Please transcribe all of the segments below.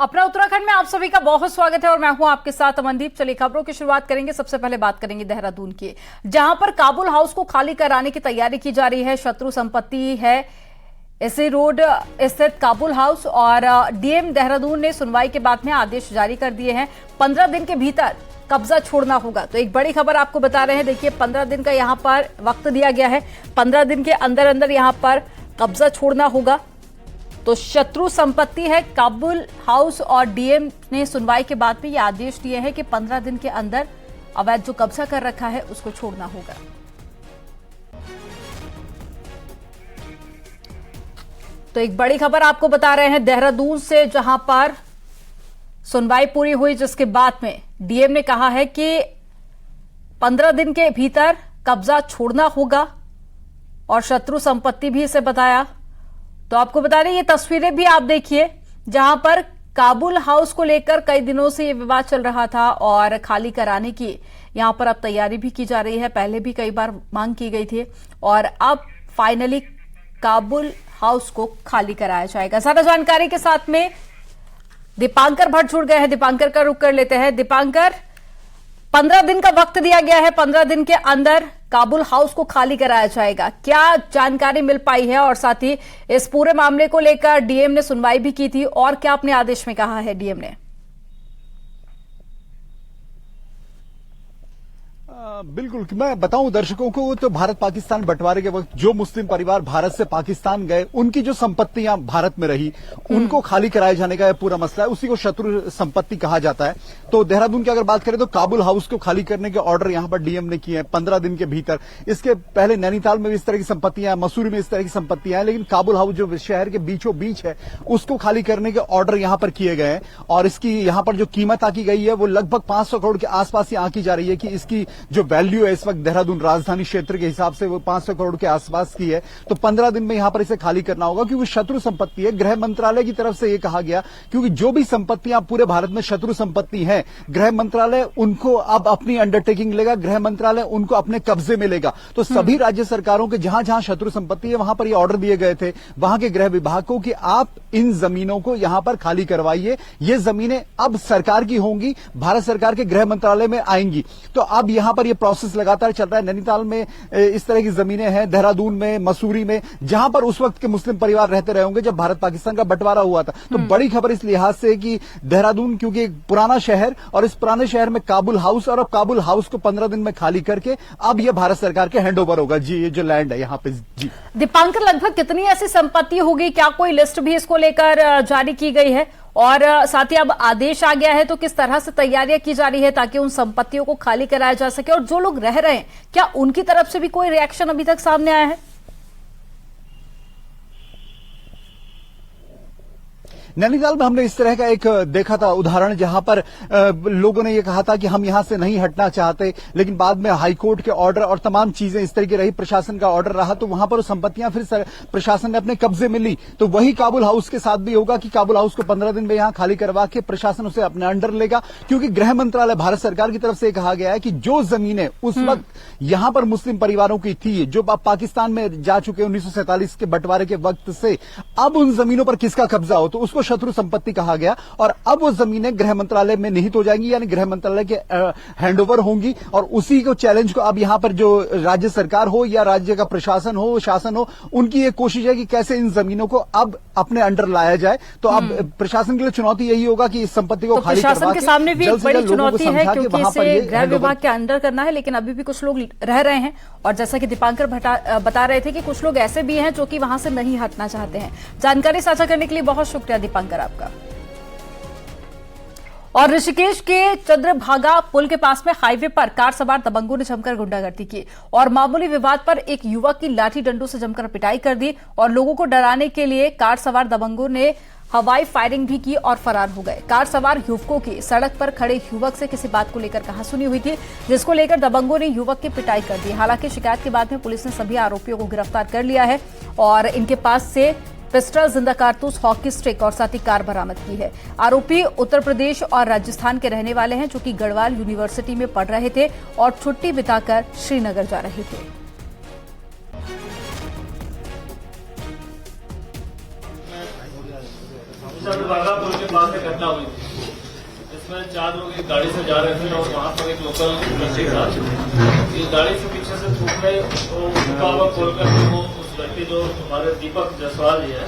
अपना उत्तराखंड में आप सभी का बहुत स्वागत है और मैं हूं आपके साथ अमनदीप। चलिए खबरों की शुरुआत करेंगे। सबसे पहले बात करेंगे देहरादून की, जहां पर काबुल हाउस को खाली कराने की तैयारी की जा रही है। शत्रु संपत्ति है एसी रोड स्थित काबुल हाउस और डीएम देहरादून ने सुनवाई के बाद में आदेश जारी कर दिए हैं। 15 दिन के भीतर कब्जा छोड़ना होगा। तो एक बड़ी खबर आपको बता रहे हैं। देखिए 15 दिन का यहां पर वक्त दिया गया है। 15 दिन के अंदर अंदर यहां पर कब्जा छोड़ना होगा। तो शत्रु संपत्ति है काबुल हाउस और डीएम ने सुनवाई के बाद में ये आदेश दिए हैं कि 15 दिन के अंदर अवैध जो कब्जा कर रखा है उसको छोड़ना होगा। तो एक बड़ी खबर आपको बता रहे हैं देहरादून से, जहां पर सुनवाई पूरी हुई, जिसके बाद में डीएम ने कहा है कि 15 दिन के भीतर कब्जा छोड़ना होगा और शत्रु संपत्ति भी इसे बताया। तो आपको बता दें, ये तस्वीरें भी आप देखिए, जहां पर काबुल हाउस को लेकर कई दिनों से ये विवाद चल रहा था और खाली कराने की यहां पर अब तैयारी भी की जा रही है। पहले भी कई बार मांग की गई थी और अब फाइनली काबुल हाउस को खाली कराया जाएगा। ज्यादा जानकारी के साथ में दीपांकर भट्ट जुड़ गए हैं। दीपांकर का रुख कर लेते हैं। दीपांकर, 15 दिन का वक्त दिया गया है, 15 दिन के अंदर काबुल हाउस को खाली कराया जाएगा। क्या जानकारी मिल पाई है और साथ ही इस पूरे मामले को लेकर डीएम ने सुनवाई भी की थी और क्या अपने आदेश में कहा है डीएम ने? बिल्कुल, मैं बताऊं दर्शकों को, तो भारत पाकिस्तान बंटवारे के वक्त जो मुस्लिम परिवार भारत से पाकिस्तान गए, उनकी जो संपत्तियां भारत में रही, उनको खाली कराए जाने का पूरा मसला है। उसी को शत्रु संपत्ति कहा जाता है। तो देहरादून की अगर बात करें तो काबुल हाउस को खाली करने के ऑर्डर यहां पर डीएम ने किए हैं 15 दिन के भीतर। इसके पहले नैनीताल में भी इस तरह की संपत्तियां, मसूरी में इस तरह की संपत्तियां हैं, लेकिन काबुल हाउस जो शहर के बीचों बीच है, उसको खाली करने के ऑर्डर यहां पर किए गए हैं। और इसकी यहां पर जो कीमत आकी गई है वो लगभग 500 करोड़ के आसपास ही आंकी जा रही है कि इसकी जो वैल्यू है इस वक्त देहरादून राजधानी क्षेत्र के हिसाब से वो 500 करोड़ के आसपास की है। तो 15 दिन में यहां पर इसे खाली करना होगा, क्योंकि शत्रु संपत्ति है। गृह मंत्रालय की तरफ से यह कहा गया, क्योंकि जो भी संपत्तियां पूरे भारत में शत्रु संपत्ति हैं, गृह मंत्रालय उनको अब अपनी अंडरटेकिंग लेगा, गृह मंत्रालय उनको अपने कब्जे में लेगा। तो सभी राज्य सरकारों के जहां जहां शत्रु संपत्ति है वहां पर ये ऑर्डर दिए गए थे वहां के गृह विभाग को कि आप इन जमीनों को यहां पर खाली करवाइए। ये जमीनें अब सरकार की होंगी, भारत सरकार के गृह मंत्रालय में आएंगी। तो अब यहां पर यह प्रोसेस लगातार चल रहा है। नैनीताल में इस तरह की जमीनें हैं, देहरादून में, मसूरी में, जहां पर उस वक्त के मुस्लिम परिवार रहते रहे होंगे जब भारत पाकिस्तान का बंटवारा हुआ था। तो बड़ी खबर इस लिहाज से कि देहरादून क्योंकि एक पुराना शहर, और इस पुराने शहर में काबुल हाउस, और अब काबुल हाउस को 15 दिन में खाली करके अब यह भारत सरकार के हैंडओवर होगा। जी, ये जो लैंड है यहां पे। जी दीपांकर, लगभग कितनी ऐसी संपत्ति होगी? क्या कोई लिस्ट भी इसको लेकर जारी की गई है? और साथ ही अब आदेश आ गया है तो किस तरह से तैयारियां की जा रही है ताकि उन संपत्तियों को खाली कराया जा सके? और जो लोग रह रहे हैं, क्या उनकी तरफ से भी कोई रिएक्शन अभी तक सामने आया है? नैनीताल में हमने इस तरह का एक देखा था उदाहरण, जहां पर लोगों ने यह कहा था कि हम यहां से नहीं हटना चाहते, लेकिन बाद में हाईकोर्ट के ऑर्डर और तमाम चीजें इस तरह की रही, प्रशासन का ऑर्डर रहा, तो वहां पर संपत्तियां फिर प्रशासन ने अपने कब्जे में ली। तो वही काबुल हाउस के साथ भी होगा कि काबुल हाउस को 15 दिन में यहां खाली करवा के प्रशासन उसे अपने अंडर लेगा, क्योंकि गृह मंत्रालय भारत सरकार की तरफ से कहा गया है कि जो जमीनें उस वक्त यहां पर मुस्लिम परिवारों की थी, जो पाकिस्तान में जा चुके 1947 के बंटवारे के वक्त से, अब उन जमीनों पर किसका कब्जा हो, तो उसको शत्रु संपत्ति कहा गया। और अब वो जमीनें गृह मंत्रालय में निहित हो जाएंगी, यानी गृह मंत्रालय के हैंडओवर होंगी। और उसी को चैलेंज को अब यहां पर जो राज्य सरकार हो या राज्य का प्रशासन हो, शासन हो, उनकी ये कोशिश है कि कैसे इन जमीनों को अब अपने अंडर लाया जाए। तो अब प्रशासन के लिए चुनौती यही होगा कि इस संपत्ति को खाली करवा के, प्रशासन के सामने भी एक बड़ी चुनौती है, क्योंकि इसे गृह विभाग के अंडर करना है, लेकिन अभी भी कुछ लोग रह रहे हैं। और जैसा कि दीपांकर बता रहे थे कि कुछ लोग ऐसे भी हैं जो कि वहां से नहीं हटना चाहते हैं। जानकारी साझा करने के लिए बहुत शुक्रिया दीपांकर आपका। और ऋषिकेश के चंद्रभागा पुल के पास में हाईवे पर कार सवार दबंगों ने जमकर गुंडागर्दी की और मामूली विवाद पर एक युवक की लाठी डंडों से जमकर पिटाई कर दी। और लोगों को डराने के लिए कार सवार दबंगों ने हवाई फायरिंग भी की और फरार हो गए। कार सवार युवकों की सड़क पर खड़े युवक से किसी बात को लेकर कहासुनी हुई थी, जिसको लेकर दबंगों ने युवक की पिटाई कर दी। हालांकि शिकायत के बाद में पुलिस ने सभी आरोपियों को गिरफ्तार कर लिया है और इनके पास से पिस्टल, जिंदा कारतूस, हॉकी स्टिक और साथ ही कार बरामद की है। आरोपी उत्तर प्रदेश और राजस्थान के रहने वाले हैं, जो कि गढ़वाल यूनिवर्सिटी में पढ़ रहे थे और छुट्टी बिताकर श्रीनगर जा रहे थे। चंद्रभागा पुल के पास एक घटना हुई थी, इसमें 4 लोग एक गाड़ी से जा रहे थे और वहां पर एक लोकल व्यक्ति था। ये गाड़ी से पीछे से छूटने तो रुका हुआ खोलकर वो उस व्यक्ति जो हमारे दीपक जायसवाल जी है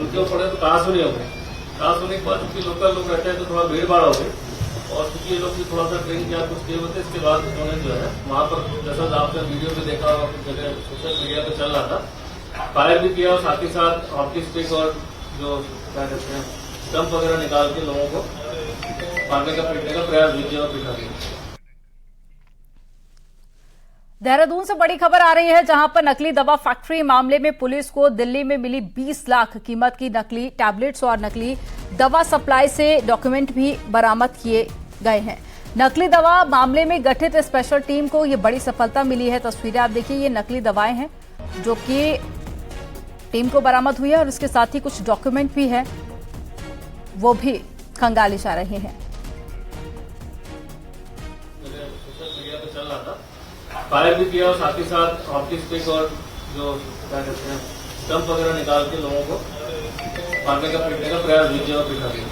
उनके ऊपर तो कहा सुनी हो गई। कहा सुनने के बाद क्योंकि लोकल लोग रहते हैं तो थोड़ा भीड़ भाड़ हो गई और क्योंकि ये लोग भी थोड़ा सा ड्रिंक या कुछ किए होते इसके बाद उन्होंने जो है वहां पर जैसा आपने वीडियो में देखा होगा कुछ जगह सोशल मीडिया पर चल रहा था, फायर भी किया और साथ ही साथ हॉकी स्टिक और जो क्या कहते हैं स्टंप वगैरह निकाल के लोगों को मारने का पीटने का प्रयास भी किया और पिटा दिया। देहरादून से बड़ी खबर आ रही है, जहां पर नकली दवा फैक्ट्री मामले में पुलिस को दिल्ली में मिली 20 लाख कीमत की नकली टैबलेट्स और नकली दवा सप्लाई से डॉक्यूमेंट भी बरामद किए गए हैं। नकली दवा मामले में गठित स्पेशल टीम को यह बड़ी सफलता मिली है। तस्वीरें आप देखिए, ये नकली दवाएं हैं जो कि टीम को बरामद हुई है और इसके साथ ही कुछ डॉक्यूमेंट भी है, वो भी खंगाले जा रहे हैं। सोशल मीडिया पे चल रहा था, फायर भी किया और साथ ही साथ हॉकी स्टिक और जो क्या कहते हैं स्टंप वगैरह निकाल के लोगों को मारने का पीटने का प्रयास भी किया और पिटा दिया।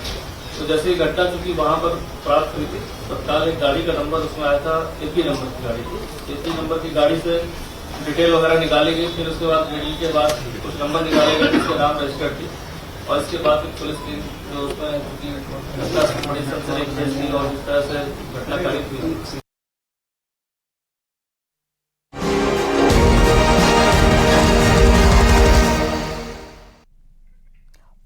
तो जैसे ही घटना चूंकि वहां पर प्राप्त हुई थी तत्काल एक गाड़ी का नंबर उसमें आया था, एक ही नंबर की गाड़ी थी। एक ही नंबर की गाड़ी से डिटेल वगैरह निकाली गई। फिर उसके बाद डिटेल के बाद कुछ नंबर निकाले गए जिसके नाम रजिस्टर्ड थी और इसके बाद फिर पुलिस टीम जो उसमें घटना बड़ी सनसनीखेज थी और जिस तरह से घटना कारित हुई।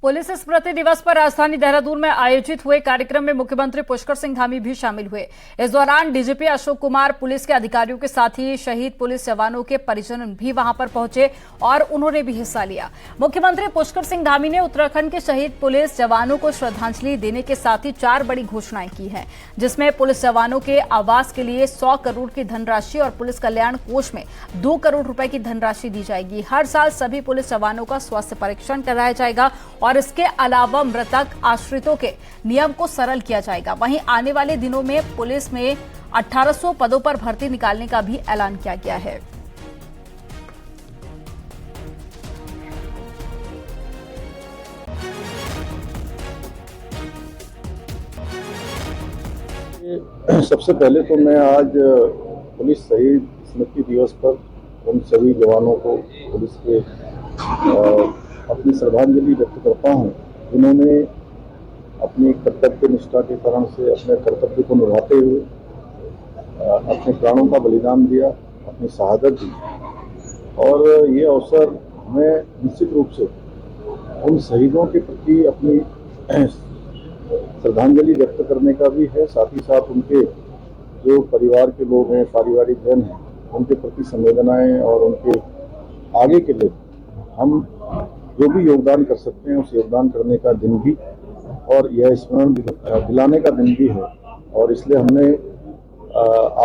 पुलिस स्मृति दिवस पर राजधानी देहरादून में आयोजित हुए कार्यक्रम में मुख्यमंत्री पुष्कर सिंह धामी भी शामिल हुए। इस दौरान डीजीपी अशोक कुमार, पुलिस के अधिकारियों के साथ ही शहीद पुलिस जवानों के परिजन भी वहां पर पहुंचे और उन्होंने भी हिस्सा लिया। मुख्यमंत्री पुष्कर सिंह धामी ने उत्तराखंड के शहीद पुलिस जवानों को श्रद्धांजलि देने के साथ ही 4 बड़ी घोषणाएं की हैं, जिसमें पुलिस जवानों के आवास के लिए 100 करोड़ की धनराशि और पुलिस कल्याण कोष में 2 करोड़ रुपए की धनराशि दी जाएगी। हर साल सभी पुलिस जवानों का स्वास्थ्य परीक्षण कराया जाएगा और इसके अलावा मृतक आश्रितों के नियम को सरल किया जाएगा। वहीं आने वाले दिनों में पुलिस में 1800 पदों पर भर्ती निकालने का भी ऐलान किया गया है। सबसे पहले तो मैं आज पुलिस शहीद स्मृति दिवस पर उन सभी जवानों को पुलिस के अपनी श्रद्धांजलि व्यक्त करता हूं, जिन्होंने अपनी कर्तव्य निष्ठा के कारण से अपने कर्तव्य को निभाते हुए अपने प्राणों का बलिदान दिया, अपनी शहादत दी। और ये अवसर हमें निश्चित रूप से उन शहीदों के प्रति अपनी श्रद्धांजलि व्यक्त करने का भी है, साथ ही साथ उनके जो परिवार के लोग हैं, पारिवारिक जन हैं, उनके प्रति संवेदनाएं और उनके आगे के लिए हम जो भी योगदान कर सकते हैं उस योगदान करने का दिन भी और यह स्मरण दिलाने का दिन भी है। और इसलिए हमने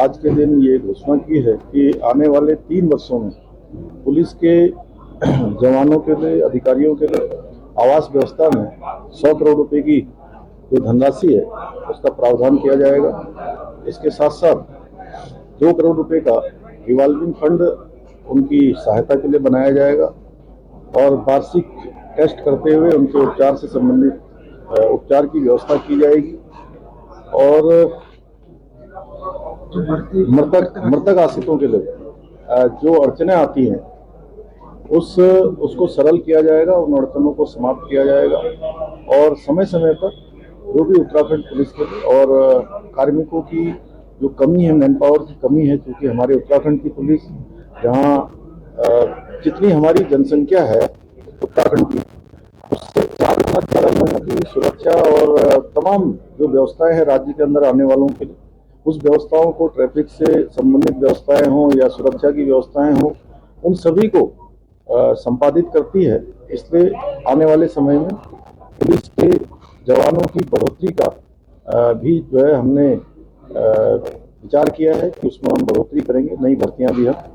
आज के दिन ये घोषणा की है कि आने वाले 3 वर्षों में पुलिस के जवानों के लिए, अधिकारियों के लिए आवास व्यवस्था में 100 करोड़ रुपए की जो धनराशि है उसका प्रावधान किया जाएगा। इसके साथ साथ 2 करोड़ रुपए का रिवॉल्विंग फंड उनकी सहायता के लिए बनाया जाएगा और वार्षिक टेस्ट करते हुए उनके उपचार से संबंधित उपचार की व्यवस्था की जाएगी। और मृतक आश्रितों के लिए जो अड़चनें आती हैं उसको सरल किया जाएगा, उन अड़चनों को समाप्त किया जाएगा और समय समय पर जो भी उत्तराखंड पुलिस के लिए और कार्मिकों की जो कमी है, मैन पावर की कमी है, क्योंकि हमारे उत्तराखंड की पुलिस जहाँ जितनी हमारी जनसंख्या है उत्तराखंड की, उससे 4 लाख ज्यादा लोगों की सुरक्षा और तमाम जो व्यवस्थाएं हैं राज्य के अंदर आने वालों के लिए, उस व्यवस्थाओं को, ट्रैफिक से संबंधित व्यवस्थाएं हों या सुरक्षा की व्यवस्थाएं हों, उन सभी को संपादित करती है। इसलिए आने वाले समय में पुलिस के जवानों की बढ़ोतरी का भी जो है हमने विचार किया है कि उसमें हम बढ़ोतरी करेंगे, नई भर्तियां भी हम।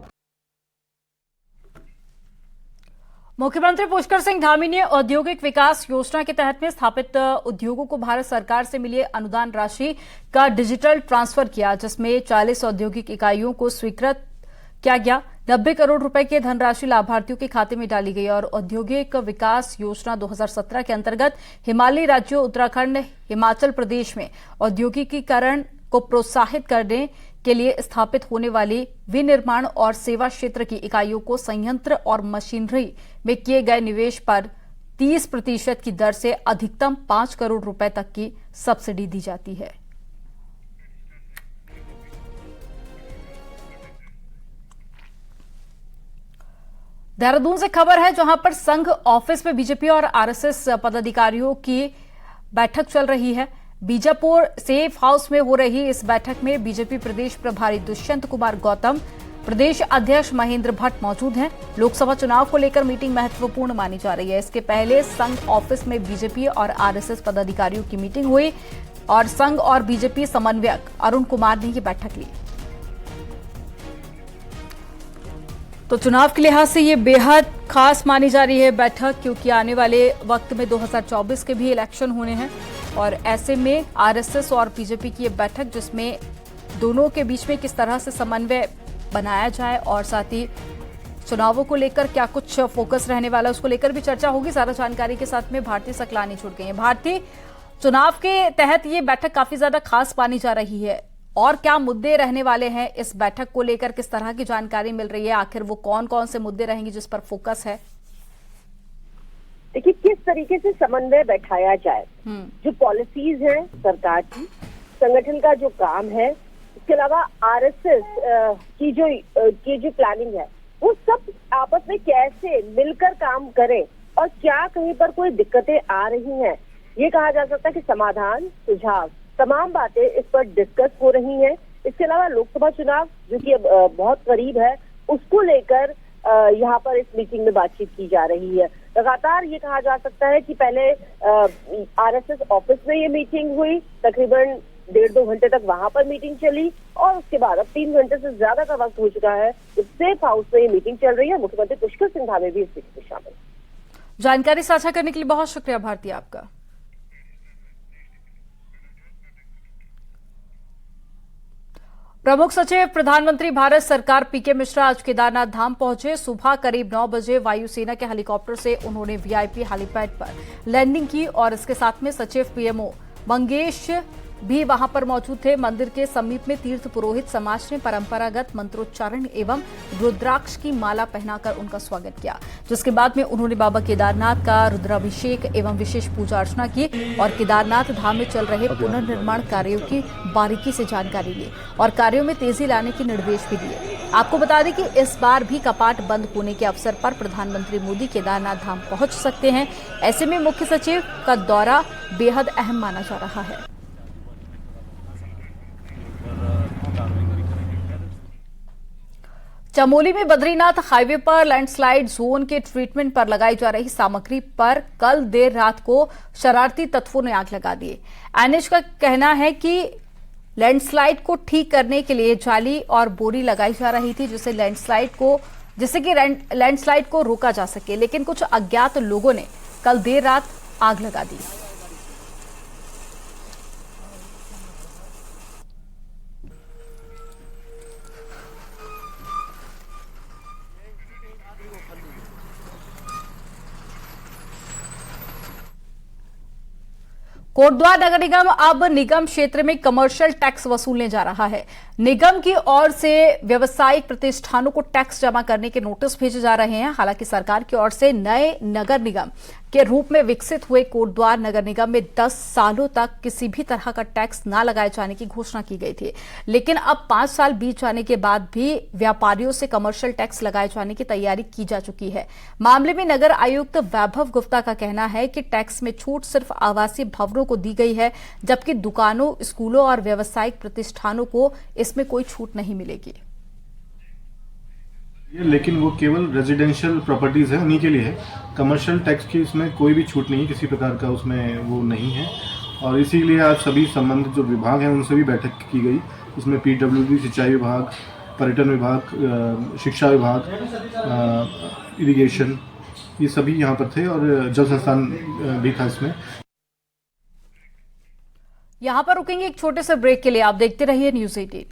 मुख्यमंत्री पुष्कर सिंह धामी ने औद्योगिक विकास योजना के तहत में स्थापित उद्योगों को भारत सरकार से मिली अनुदान राशि का डिजिटल ट्रांसफर किया, जिसमें 40 औद्योगिक इकाइयों को स्वीकृत क्या गया? 90 करोड़ रुपए की धनराशि लाभार्थियों के खाते में डाली गई और औद्योगिक विकास योजना 2017 के अंतर्गत हिमालयी राज्यों उत्तराखंड, हिमाचल प्रदेश में औद्योगिकीकरण को प्रोत्साहित करने के लिए स्थापित होने वाली विनिर्माण और सेवा क्षेत्र की इकाइयों को संयंत्र और मशीनरी में किए गए निवेश पर 30% की दर से अधिकतम 5 करोड़ रुपए तक की सब्सिडी दी जाती है। देहरादून से खबर है जहां पर संघ ऑफिस में बीजेपी और आरएसएस पदाधिकारियों की बैठक चल रही है। बीजापुर सेफ हाउस में हो रही इस बैठक में बीजेपी प्रदेश प्रभारी दुष्यंत कुमार गौतम, प्रदेश अध्यक्ष महेंद्र भट्ट मौजूद हैं। लोकसभा चुनाव को लेकर मीटिंग महत्वपूर्ण मानी जा रही है। इसके पहले संघ ऑफिस में बीजेपी और आरएसएस पदाधिकारियों की मीटिंग हुई और संघ और बीजेपी समन्वयक अरुण कुमार ने ये बैठक ली। तो चुनाव के लिहाज से ये बेहद खास मानी जा रही है बैठक, क्योंकि आने वाले वक्त में 2024 के भी इलेक्शन होने हैं और ऐसे में आरएसएस और बीजेपी की ये बैठक, जिसमें दोनों के बीच में किस तरह से समन्वय बनाया जाए और साथ ही चुनावों को लेकर क्या कुछ फोकस रहने वाला है उसको लेकर भी चर्चा होगी। सारा जानकारी के साथ में भारती सकलानी जुड़ गई हैं। भारती, चुनाव के तहत ये बैठक काफी ज्यादा खास मानी जा रही है और क्या मुद्दे रहने वाले हैं इस बैठक को लेकर, किस तरह की जानकारी मिल रही है, आखिर वो कौन कौन से मुद्दे रहेंगे जिस पर फोकस है? देखिए, किस तरीके से समन्वय बैठाया जाए, जो पॉलिसीज हैं सरकार की, संगठन का जो काम है, इसके अलावा आरएसएस की जो प्लानिंग है, वो सब आपस में कैसे मिलकर काम करें और क्या कहीं पर कोई दिक्कतें आ रही हैं, ये कहा जा सकता है कि समाधान, सुझाव, तमाम बातें इस पर डिस्कस हो रही हैं। इसके अलावा लोकसभा चुनाव जो कि अब बहुत करीब है, उसको लेकर यहाँ पर इस मीटिंग में बातचीत की जा रही है। लगातार ये कहा जा सकता है कि पहले आरएसएस ऑफिस में ये मीटिंग हुई, तकरीबन 1.5-2 घंटे तक वहां पर मीटिंग चली और उसके बाद अब 3 घंटे से ज्यादा का वक्त हो चुका है, सेफ हाउस में ये मीटिंग चल रही है। मुख्यमंत्री पुष्कर सिंह धामी भी इस मीटिंग में शामिल। जानकारी साझा करने के लिए बहुत शुक्रिया भारती आपका। प्रमुख सचिव प्रधानमंत्री भारत सरकार पीके मिश्रा आज केदारनाथ धाम पहुंचे। सुबह करीब 9 बजे वायुसेना के हेलीकॉप्टर से उन्होंने वीआईपी हेलीपैड पर लैंडिंग की और इसके साथ में सचिव पीएमओ मंगेश भी वहां पर मौजूद थे। मंदिर के समीप में तीर्थ पुरोहित समाज ने परंपरागत मंत्रोच्चारण एवं रुद्राक्ष की माला पहनाकर उनका स्वागत किया, जिसके बाद में उन्होंने बाबा केदारनाथ का रुद्राभिषेक एवं विशेष पूजा अर्चना की और केदारनाथ धाम में चल रहे पुनर्निर्माण कार्यों की बारीकी से जानकारी ली और कार्यों में तेजी लाने के निर्देश भी दिए। आपको बता दें कि इस बार भी कपाट बंद होने के अवसर पर प्रधानमंत्री मोदी केदारनाथ धाम पहुंच सकते हैं। ऐसे में मुख्य सचिव का दौरा बेहद अहम माना जा रहा है। चमोली में बद्रीनाथ हाईवे पर लैंडस्लाइड जोन के ट्रीटमेंट पर लगाई जा रही सामग्री पर कल देर रात को शरारती तत्वों ने आग लगा दी। एनएच का कहना है कि लैंडस्लाइड को ठीक करने के लिए जाली और बोरी लगाई जा रही थी, जिससे लैंडस्लाइड को रोका जा सके, लेकिन कुछ अज्ञात लोगों ने कल देर रात आग लगा दी। कोटद्वार नगर निगम अब निगम क्षेत्र में कमर्शियल टैक्स वसूलने जा रहा है। निगम की ओर से व्यावसायिक प्रतिष्ठानों को टैक्स जमा करने के नोटिस भेजे जा रहे हैं। हालांकि सरकार की ओर से नए नगर निगम के रूप में विकसित हुए कोटद्वार नगर निगम में 10 सालों तक किसी भी तरह का टैक्स न लगाए जाने की घोषणा की गई थी, लेकिन अब 5 साल बीत जाने के बाद भी व्यापारियों से कमर्शियल टैक्स लगाए जाने की तैयारी की जा चुकी है। मामले में नगर आयुक्त वैभव गुप्ता का कहना है कि टैक्स में छूट सिर्फ आवासीय भवनों को दी गई है, जबकि दुकानों, स्कूलों और व्यावसायिक प्रतिष्ठानों को इसमें कोई छूट नहीं मिलेगी। लेकिन वो केवल रेजिडेंशियल प्रॉपर्टीज है, उन्हीं के लिए है। कमर्शियल टैक्स की इसमें कोई भी छूट नहीं, किसी प्रकार का उसमें वो नहीं है। और इसीलिए आज सभी संबंधित जो विभाग हैं उनसे भी बैठक की गई। इसमें पीडब्ल्यूडी, सिंचाई विभाग, पर्यटन विभाग, शिक्षा विभाग, इरिगेशन, ये सभी यहाँ पर थे और जल संस्थान भी था इसमें। यहां पर रुकेंगे एक छोटे से ब्रेक के लिए। आप देखते रहिए न्यूज़ 18।